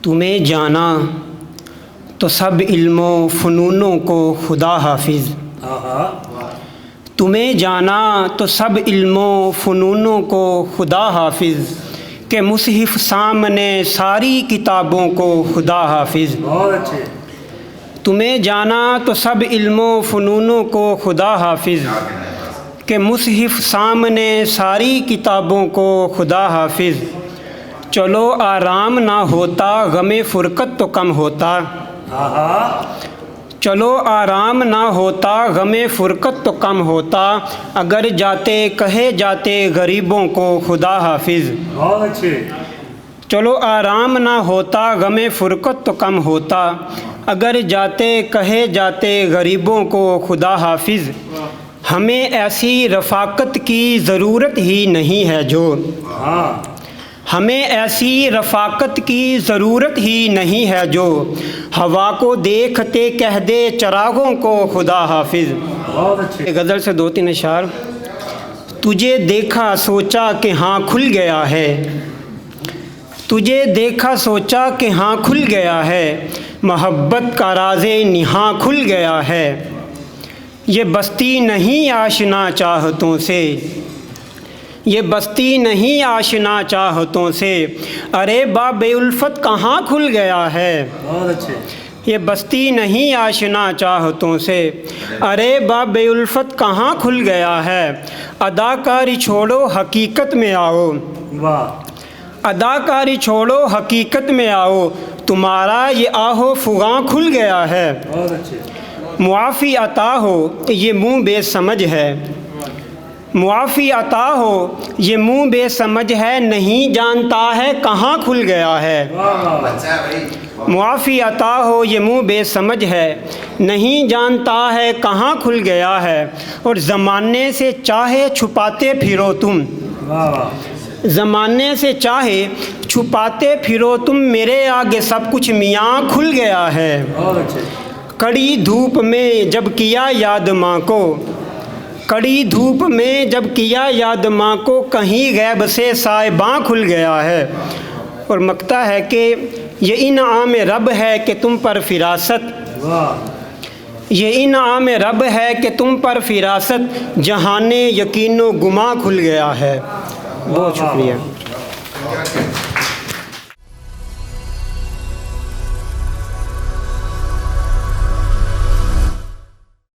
تمہیں جانا تو سب علم و فنونوں کو خدا حافظ، تمہیں جانا تو سب علم و فنونوں کو خدا حافظ، کہ مصحف سامنے ساری کتابوں کو خدا حافظ۔ بہت اچھے۔ تمہیں جانا تو سب علم و فنونوں کو خدا حافظ، کہ مصحف سامنے ساری کتابوں کو خدا حافظ۔ چلو آرام نہ ہوتا غم فرقت تو کم ہوتا، چلو آرام نہ ہوتا غم فرقت تو کم ہوتا، اگر جاتے کہے جاتے غریبوں کو خدا حافظ۔ بہت اچھے۔ چلو آرام نہ ہوتا غم فرقت تو کم ہوتا، اگر جاتے کہے جاتے غریبوں کو خدا حافظ۔ ہمیں ایسی رفاقت کی ضرورت ہی نہیں ہے جو، ہمیں ایسی رفاقت کی ضرورت ہی نہیں ہے جو، ہوا کو دیکھتے کہہ دے چراغوں کو خدا حافظ۔ بہت اچھے۔ غزل سے 2-3 اشعار۔ تجھے دیکھا سوچا کہ ہاں کھل گیا ہے، تجھے دیکھا سوچا کہ ہاں کھل گیا ہے، محبت کا راز نہاں کھل گیا ہے، یہ بستی نہیں آشنا چاہتوں سے، یہ بستی نہیں آشنا چاہتوں سے، ارے باب الفت کہاں کھل گیا ہے، بہت اچھے۔ یہ بستی نہیں آشنا چاہتوں سے، ارے باب الفت کہاں کھل گیا ہے، اداکاری چھوڑو حقیقت میں آؤ، واہ۔ اداکاری چھوڑو حقیقت میں آؤ، تمہارا یہ آہو فغاں کھل گیا ہے، بہت اچھے۔ معافی عطا ہو یہ منہ بے سمجھ ہے، معافی عطا ہو یہ منہ بے سمجھ ہے، نہیں جانتا ہے کہاں کھل گیا ہے، معافی عطا ہو یہ منہ بے سمجھ ہے، نہیں جانتا ہے کہاں کھل گیا ہے، اور زمانے سے چاہے چھپاتے پھرو تم، زمانے سے چاہے چھپاتے پھرو تم، میرے آگے سب کچھ میاں کھل گیا ہے، بہت اچھے۔ کڑی دھوپ میں جب کیا یاد ماں کو، کڑی دھوپ میں جب کیا یاد ماں کو، کہیں غیب سے سائباں کھل گیا ہے، اور مکتا ہے کہ یہ انعام رب ہے کہ تم پر فراست، یہ انعام رب ہے کہ تم پر فراست، جہان یقین و گماں کھل گیا ہے۔ بہت شکریہ۔